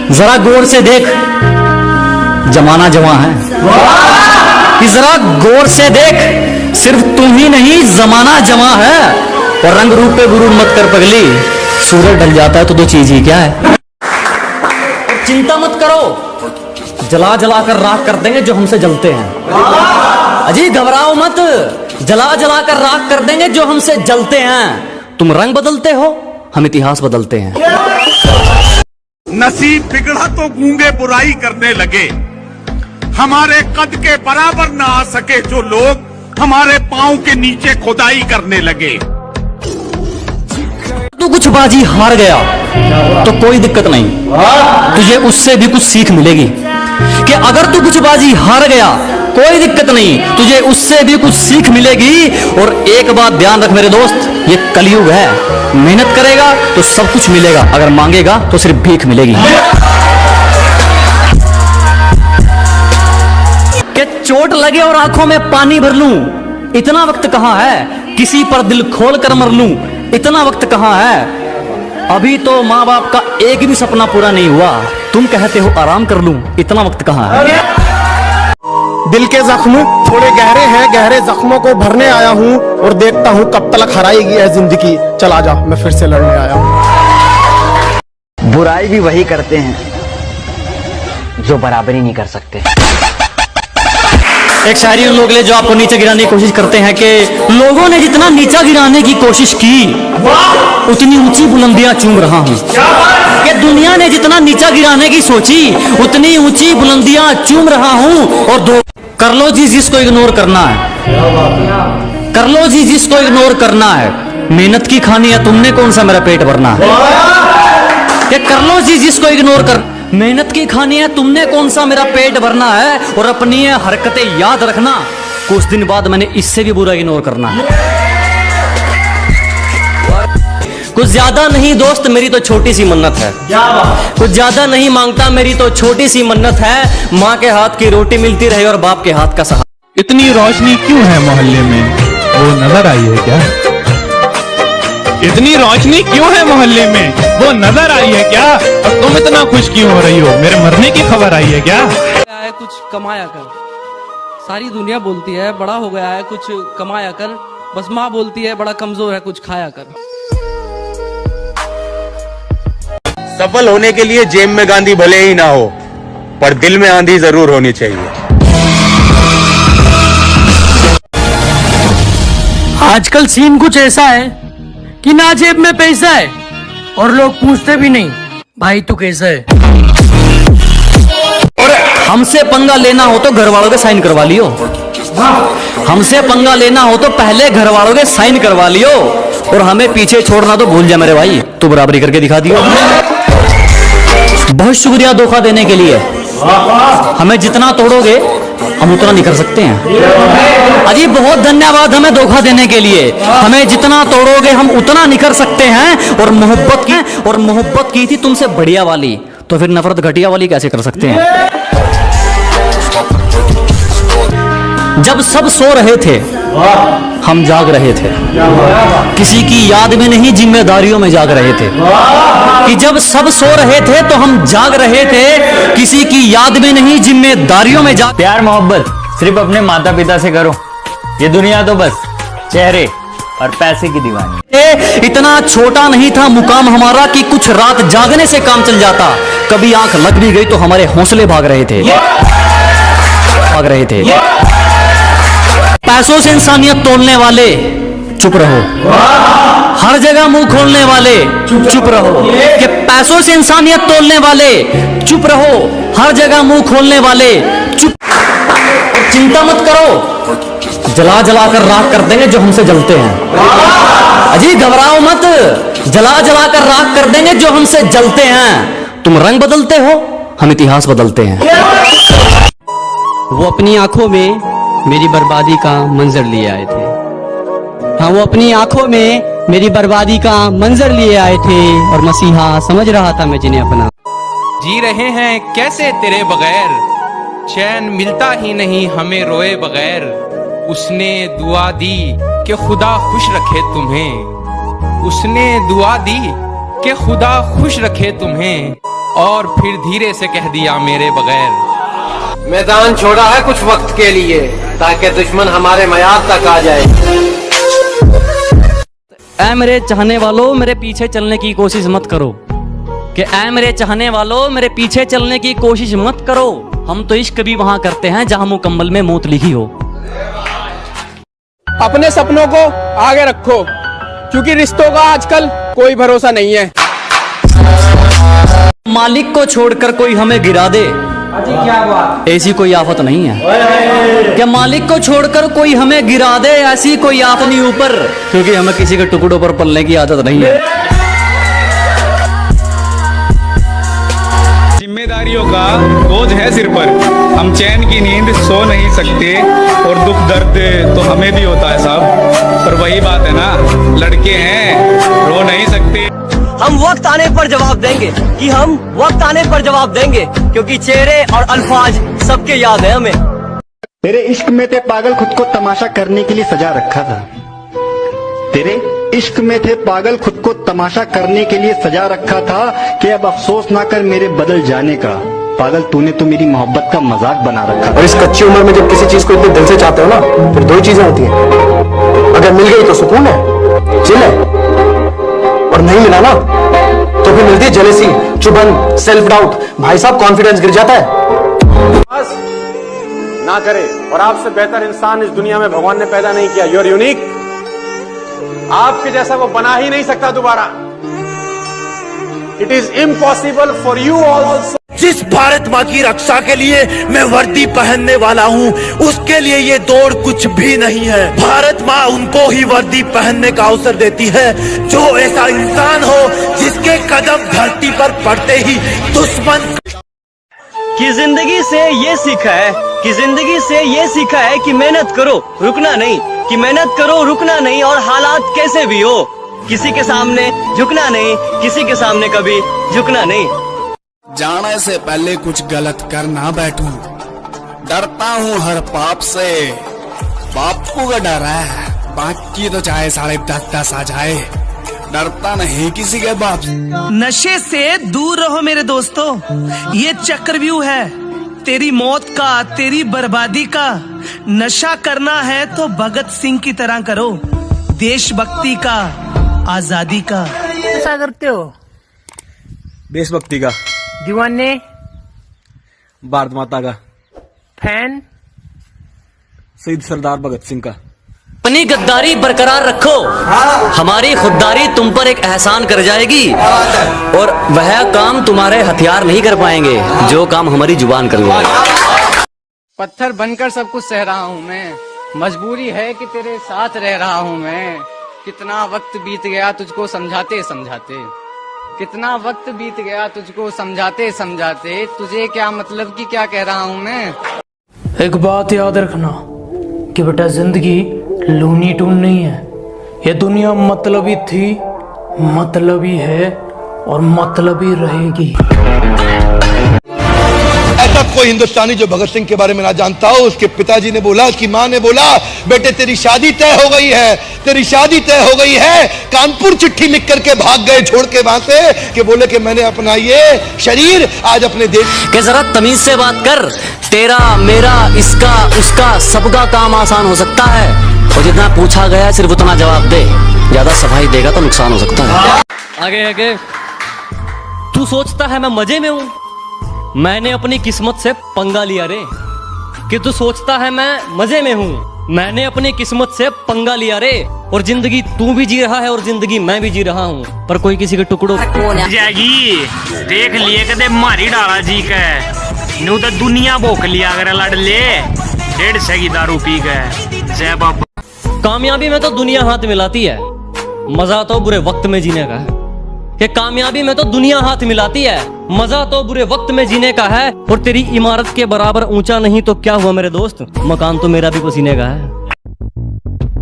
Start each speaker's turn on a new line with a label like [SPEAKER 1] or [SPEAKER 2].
[SPEAKER 1] जरा गौर से देख, जमाना जवां है। जरा गौर से देख, सिर्फ तुम ही नहीं जमाना जवां है। और रंग रूप पे गुरूर मत कर पगली, सूरज ढल जाता है तो दो चीज ही क्या है। चिंता मत करो, जला जला कर राख कर देंगे जो हमसे जलते हैं। अजी घबराओ मत, जला जला कर राख कर देंगे जो हमसे जलते हैं। तुम रंग बदलते हो, हम इतिहास बदलते हैं।
[SPEAKER 2] नसीब बिगड़ा तो गूंगे बुराई करने लगे, हमारे कद के बराबर ना आ सके जो लोग हमारे पांव के नीचे खुदाई करने लगे।
[SPEAKER 1] तू कुछ बाजी हार गया तो कोई दिक्कत नहीं, तुझे उससे भी कुछ सीख मिलेगी। कि अगर तू कुछ बाजी हार गया कोई दिक्कत नहीं, तुझे उससे भी कुछ सीख मिलेगी। और एक बात ध्यान रख मेरे दोस्त, ये कलयुग है, मेहनत करेगा तो सब कुछ मिलेगा, अगर मांगेगा तो सिर्फ भीख मिलेगी। कि चोट लगे और आंखों में पानी भर लूं, इतना वक्त कहां है, किसी पर दिल खोल कर मर लूं, इतना वक्त कहां है। अभी तो माँ बाप का एक भी सपना पूरा नहीं हुआ, तुम कहते हो आराम कर लूं, इतना वक्त कहां है।
[SPEAKER 3] दिल के जख्म थोड़े गहरे हैं, गहरे जख्मों को भरने आया हूँ और देखता हूँ कब तक हराएगी है जिंदगी। चला जा, मैं फिर से लड़ने आया हूँ।
[SPEAKER 4] बुराई भी वही करते हैं जो बराबरी नहीं कर सकते।
[SPEAKER 1] एक शायरी उन लोग ले जो आपको नीचे गिराने की कोशिश करते हैं कि लोगों ने जितना नीचा गिराने की कोशिश की उतनी ऊंची बुलंदियां चूम रहा हूं। कि दुनिया ने जितना नीचा गिराने की सोची उतनी ऊंची बुलंदियां चूम रहा हूं। और दो कर लो जी जिसको इग्नोर करना है, कर लो जी जिसको इग्नोर करना है, मेहनत की खानी है तुमने कौन सा मेरा पेट भरना है। कि कर लो जी जिसको इग्नोर कर, मेहनत की खानी है तुमने कौन सा मेरा पेट भरना है। और अपनी ये हरकतें याद रखना, कुछ दिन बाद मैंने इससे भी बुरा इग्नोर करना है। कुछ ज्यादा नहीं दोस्त, मेरी तो छोटी सी मन्नत है। कुछ ज्यादा नहीं मांगता, मेरी तो छोटी सी मन्नत है। माँ के हाथ की रोटी मिलती रहे और बाप के हाथ का सहारा।
[SPEAKER 5] इतनी रोशनी क्यों है मोहल्ले में, वो नजर आई है क्या। इतनी रोशनी क्यों है मोहल्ले में, वो नजर आई है क्या। और तुम इतना खुश क्यों हो रही हो, मेरे मरने की खबर आई है क्या।
[SPEAKER 6] है कुछ कमाया कर, सारी दुनिया बोलती है बड़ा हो गया है कुछ कमाया कर, बस माँ बोलती है बड़ा कमजोर है कुछ खाया कर।
[SPEAKER 7] सफल होने के लिए जेब में गांधी भले ही ना हो, पर दिल में आंधी जरूर होनी चाहिए।
[SPEAKER 8] आजकल सीन कुछ ऐसा है कि ना जेब में पैसा है और लोग पूछते भी नहीं भाई तू कैसा है।
[SPEAKER 1] और हमसे पंगा लेना हो तो घर वालों के साइन करवा लियो, हमसे पंगा लेना हो तो पहले घर वालों के साइन करवा लियो। और हमें पीछे छोड़ना तो भूल जा मेरे भाई, तू बराबरी करके दिखा दियो। बहुत शुक्रिया धोखा देने के लिए, हमें जितना तोड़ोगे हम उतना नहीं कर सकते हैं। अजी बहुत धन्यवाद हमें धोखा देने के लिए, हमें जितना तोड़ोगे हम उतना नहीं कर सकते हैं। और मोहब्बत की थी तुमसे बढ़िया वाली, तो फिर नफरत घटिया वाली कैसे कर सकते हैं। जब सब सो रहे थे हम जाग रहे थे, किसी की याद में नहीं जिम्मेदारियों में जाग रहे थे। कि जब सब सो रहे थे तो हम जाग रहे थे, किसी की याद में नहीं जिम्मेदारियों में जाग।
[SPEAKER 9] प्यार मोहब्बत सिर्फ अपने माता पिता से करो, ये दुनिया तो बस चेहरे और पैसे की दीवानी।
[SPEAKER 1] इतना छोटा नहीं था मुकाम हमारा कि कुछ रात जागने से काम चल जाता। कभी आंख लग भी गई तो हमारे हौसले भाग रहे थे, भाग रहे थे। पैसों से इंसानियत तोड़ने वाले चुप रहो, हर जगह मुंह खोलने वाले चुप रहो। कि पैसों से इंसानियत तोड़ने वाले चुप रहो, हर जगह मुंह खोलने वाले चुप। चिंता मत करो, जला जला कर राख कर देंगे जो हमसे जलते हैं। अजी घबराओ मत, जला जला कर राख कर देंगे जो हमसे जलते हैं। तुम रंग बदलते हो, हम इतिहास बदलते हैं।
[SPEAKER 6] वो अपनी आंखों में मेरी बर्बादी का मंजर लिए आए थे। हाँ, वो अपनी आंखों में मेरी बर्बादी का मंजर लिए आए थे और मसीहा समझ रहा था मैं जिन्हें अपना।
[SPEAKER 10] जी रहे हैं कैसे तेरे बगैर, चैन मिलता ही नहीं हमें रोए बगैर। उसने दुआ दी कि खुदा खुश रखे तुम्हें, उसने दुआ दी कि खुदा खुश रखे तुम्हें। और फिर धीरे से कह दिया मेरे बगैर।
[SPEAKER 11] मैदान छोड़ा है कुछ वक्त के लिए ताकि दुश्मन हमारे मयार तक आ जाए।
[SPEAKER 6] ऐ मेरे चाहने वालों मेरे पीछे चलने की कोशिश मत करो, कि ऐ मेरे चाहने वालों मेरे पीछे चलने की कोशिश मत करो। हम तो इश्क भी वहां करते हैं जहां मुकम्मल में मौत लिखी हो।
[SPEAKER 11] अपने सपनों को आगे रखो, क्योंकि रिश्तों का आजकल कोई भरोसा नहीं है।
[SPEAKER 6] मालिक को छोड़कर कोई हमें गिरा दे, क्या बात, ऐसी कोई आफत नहीं है। क्या मालिक को छोड़कर कोई हमें गिरा दे, ऐसी कोई आफत नहीं ऊपर, क्योंकि हमें किसी के टुकड़ों पर पलने की आदत नहीं है।
[SPEAKER 5] जिम्मेदारियों का बोझ है सिर पर, हम चैन की नींद सो नहीं सकते, और दुख दर्द तो हमें भी होता है साहब, पर वही बात है ना, लड़के हैं रो नहीं सकते।
[SPEAKER 6] हम वक्त आने पर जवाब देंगे, कि हम वक्त आने पर जवाब देंगे, क्योंकि चेहरे और अल्फाज सबके याद है हमें।
[SPEAKER 12] तेरे इश्क में थे पागल खुद को तमाशा करने के लिए सजा रखा था। तेरे इश्क में थे पागल खुद को तमाशा करने के लिए सजा रखा था, कि अब अफसोस ना कर मेरे बदल जाने का। पागल तूने तो मेरी मोहब्बत का मजाक बना रखा।
[SPEAKER 3] और इस कच्ची उम्र में जब किसी चीज को इतने दिल से चाहते हो ना, फिर दो ही चीजें होती हैं, अगर मिल गई तो सुकून है, चिल है, और नहीं मिला ना तो फिर मिलती है जेलेसी, चुभन, सेल्फ डाउट। भाई साहब कॉन्फिडेंस गिर जाता है।
[SPEAKER 11] बस ना करे, और आपसे बेहतर इंसान इस दुनिया में भगवान ने पैदा नहीं किया। यू आर यूनिक, आपके जैसा वो बना ही नहीं सकता दोबारा। It is impossible for you also.
[SPEAKER 13] जिस भारत माँ की रक्षा के लिए मैं वर्दी पहनने वाला हूँ, उसके लिए ये दौड़ कुछ भी नहीं है। भारत माँ उनको ही वर्दी पहनने का अवसर देती है जो ऐसा इंसान हो जिसके कदम धरती पर पड़ते ही दुश्मन
[SPEAKER 6] कि जिंदगी से ये सीखा है, कि जिंदगी से ये सीखा है कि मेहनत करो रुकना नहीं, कि मेहनत करो रुकना नहीं, और हालात कैसे भी हो किसी के सामने झुकना नहीं, किसी के सामने कभी झुकना नहीं।
[SPEAKER 13] जाने से पहले कुछ गलत कर ना बैठूं, डरता हूँ हर पाप से, बापू का डर है, बाकी तो चाहे 10:30 आ जाए, डरता नहीं किसी के बाप से।
[SPEAKER 14] नशे से दूर रहो मेरे दोस्तों, ये चक्रव्यूह है तेरी मौत का, तेरी बर्बादी का। नशा करना है तो भगत सिंह की तरह करो, देशभक्ति का, आजादी का।
[SPEAKER 8] ऐसा करते हो?
[SPEAKER 3] देशभक्ति का,
[SPEAKER 8] दीवाने,
[SPEAKER 3] भारत माता का,
[SPEAKER 8] फैन,
[SPEAKER 3] शहीद सरदार भगत सिंह का।
[SPEAKER 6] अपनी गद्दारी बरकरार रखो, हमारी खुददारी तुम पर एक एहसान कर जाएगी, और वह काम तुम्हारे हथियार नहीं कर पाएंगे जो काम हमारी जुबान कर लेगी।
[SPEAKER 15] पत्थर बनकर सब कुछ सह रहा हूँ मैं, मजबूरी है कि तेरे साथ रह रहा हूँ मैं। कितना वक्त बीत गया तुझको समझाते समझाते, कितना वक्त बीत गया तुझको समझाते समझाते, तुझे क्या मतलब कि क्या कह रहा हूँ मैं।
[SPEAKER 8] एक बात याद रखना कि बेटा जिंदगी लूनी टून नहीं है, ये दुनिया मतलबी थी, मतलबी है और मतलबी रहेगी।
[SPEAKER 13] ऐसा कोई हिंदुस्तानी जो भगत सिंह के बारे में ना जानता हो। उसके पिताजी ने बोला, कि माँ ने बोला, बेटे तेरी शादी तय हो गई है, तेरी शादी तय हो गई है। कानपुर चिट्ठी लिख करके भाग गए छोड़ के वहां से, कि बोले कि मैंने अपना ये शरीर आज अपने देश।
[SPEAKER 6] के जरा तमीज से बात कर, तेरा मेरा इसका उसका सबका काम आसान हो सकता है, और जितना पूछा गया सिर्फ उतना जवाब दे, ज्यादा सफाई देगा तो नुकसान हो सकता है। आगे आगे तू सोचता है मैं मजे में हूँ, मैंने अपनी किस्मत से पंगा लिया रे। कि तू सोचता है मैं मजे में हूँ, मैंने अपनी किस्मत से पंगा लिया रे। और जिंदगी तू भी जी रहा है और जिंदगी मैं भी जी रहा हूँ, पर कोई किसी के टुकड़ों
[SPEAKER 16] जाएगी। देख लिए कदे मारी डाला जी के नू तो दुनिया भोक लिया अगर लड़ ले 150 की दारू पी गए। जय बाबा।
[SPEAKER 6] कामयाबी में तो दुनिया हाथ मिलाती है, मजा तो बुरे वक्त में जीने का है। कि कामयाबी में तो दुनिया हाथ मिलाती है, मजा तो बुरे वक्त में जीने का है। और तेरी इमारत के बराबर ऊंचा नहीं तो क्या हुआ मेरे दोस्त, मकान तो मेरा भी पसीने का है।